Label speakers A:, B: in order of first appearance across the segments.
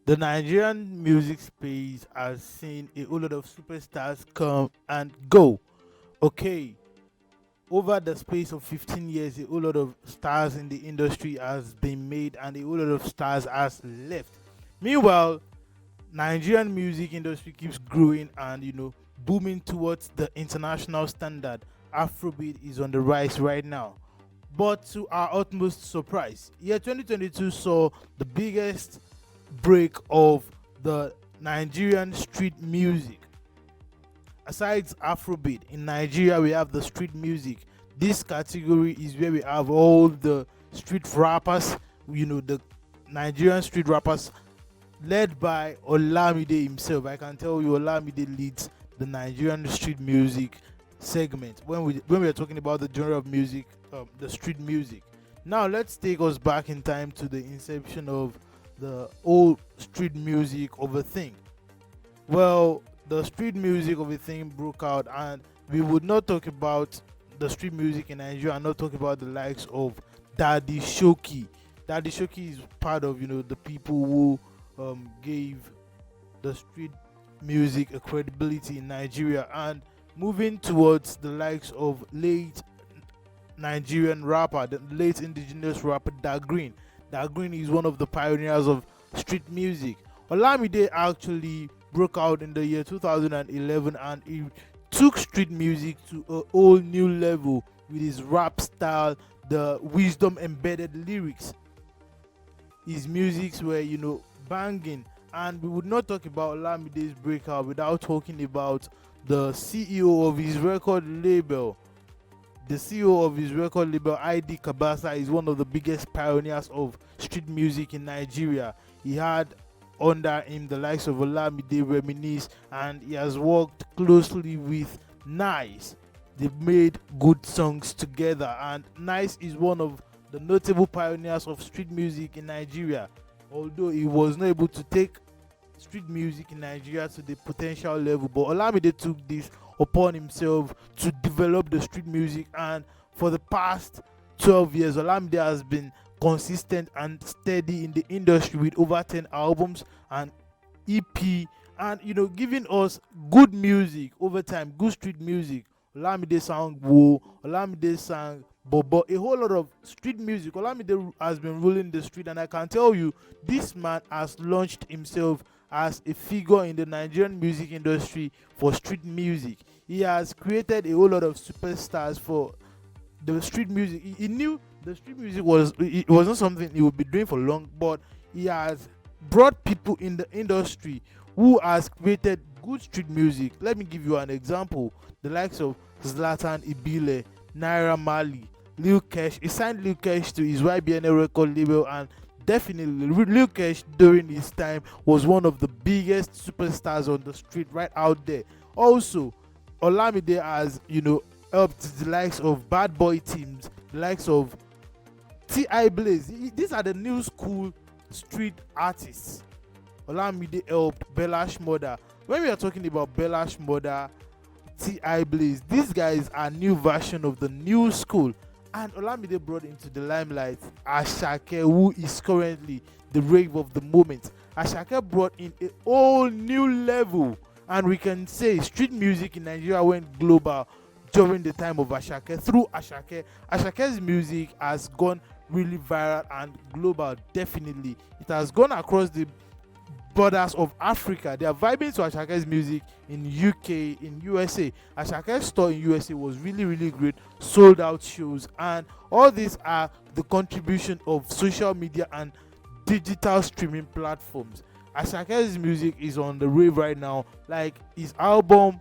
A: The Nigerian music space has seen a whole lot of superstars come and go. Okay, over the space of 15 years, a whole lot of stars in the industry has been made and a whole lot of stars has left. Meanwhile, Nigerian music industry keeps growing and booming towards the international standard. Afrobeat is on the rise right now. But to our utmost surprise, year 2022 saw the biggest break of the Nigerian street music. Aside Afrobeat, in Nigeria we have the street music. This category is where we have all the street rappers, the Nigerian street rappers led by Olamide himself. I can tell you Olamide leads the Nigerian street music segment when we are talking about the genre of music, the street music. Now let's take us back in time to the inception of the old street music of a thing. Well, the street music of a thing broke out, and we would not talk about the street music in Nigeria and not talk about the likes of Daddy Shoki. Daddy Shoki is part of the people who gave the street music a credibility in Nigeria, and moving towards the likes of late Nigerian rapper, the late indigenous rapper Da Green. Da Green is one of the pioneers of street music. Olamide actually broke out in the year 2011 and he took street music to a whole new level with his rap style, the wisdom embedded lyrics. His musics were, banging. And we would not talk about Olamide's breakout without talking about the CEO of his record label. The CEO of his record label, ID Kabasa, is one of the biggest pioneers of street music in Nigeria. He had under him the likes of Olamide, Reminisce, and he has worked closely with Nice. They've made good songs together, and Nice is one of the notable pioneers of street music in Nigeria. Although he was not able to take street music in Nigeria to the potential level, but Olamide took this upon himself to develop the street music, and for the past 12 years Olamide has been consistent and steady in the industry with over 10 albums and EP, and giving us good music over time, good street music. Olamide sang Wo, Olamide sang Bobo, a whole lot of street music. Olamide has been ruling the street, and I can tell you, this man has launched himself as a figure in the Nigerian music industry for street music. He has created a whole lot of superstars for the street music. He knew the street music it wasn't something he would be doing for long, but he has brought people in the industry who has created good street music. Let me give you an example. The likes of Zlatan Ibile, Naira Marley, Lil Kesh. He signed Lil Kesh to his YBN record label, and definitely Lil Kesh during his time was one of the biggest superstars on the street right out there. Also, Olamide has helped the likes of Bad Boy Teams, the likes of T.I. Blaze. These are the new school street artists. Olamide helped Bella Shmurda. When we are talking about Bella Shmurda, T.I. Blaze, these guys are new version of the new school. And Olamide brought into the limelight Asake, who is currently the rave of the moment. Asake brought in a whole new level, and we can say street music in Nigeria went global during the time of Asake. Through Asake, Asake's music has gone really viral and global. Definitely, it has gone across the borders of Africa. They are vibing to Asake's music in UK, in USA. Asake's store in USA was really, really great, sold out shows, and all these are the contribution of social media and digital streaming platforms. Asake's music is on the rave right now. Like, his album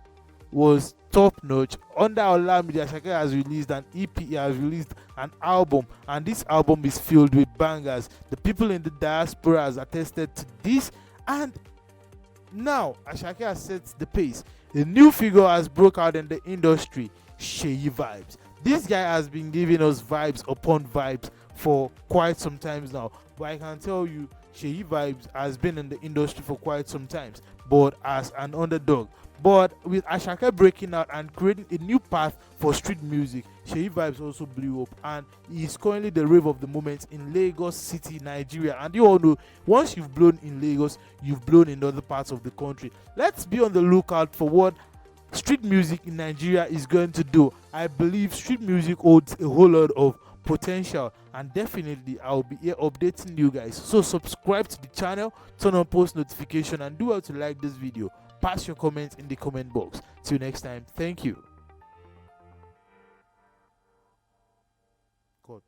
A: was top notch. Under Olamide, Asake has released an EP, he has released an album, and this album is filled with bangers. The people in the diaspora has attested to this, and now Asake has set the pace. A new figure has broke out in the industry, Seyi Vibez. This guy has been giving us vibes upon vibes for quite some times now, but I can tell you, Seyi Vibez has been in the industry for quite some time, but as an underdog. But with Asake breaking out and creating a new path for street music, Seyi Vibez also blew up, and he is currently the rave of the moment in Lagos City, Nigeria. And you all know, once you've blown in Lagos, you've blown in other parts of the country. Let's be on the lookout for what street music in Nigeria is going to do. I believe street music holds a whole lot of potential, and definitely I'll be here updating you guys. So subscribe to the channel, turn on post notification, and do well to like this video. Pass your comments in the comment box. Till next time, thank you. Cut.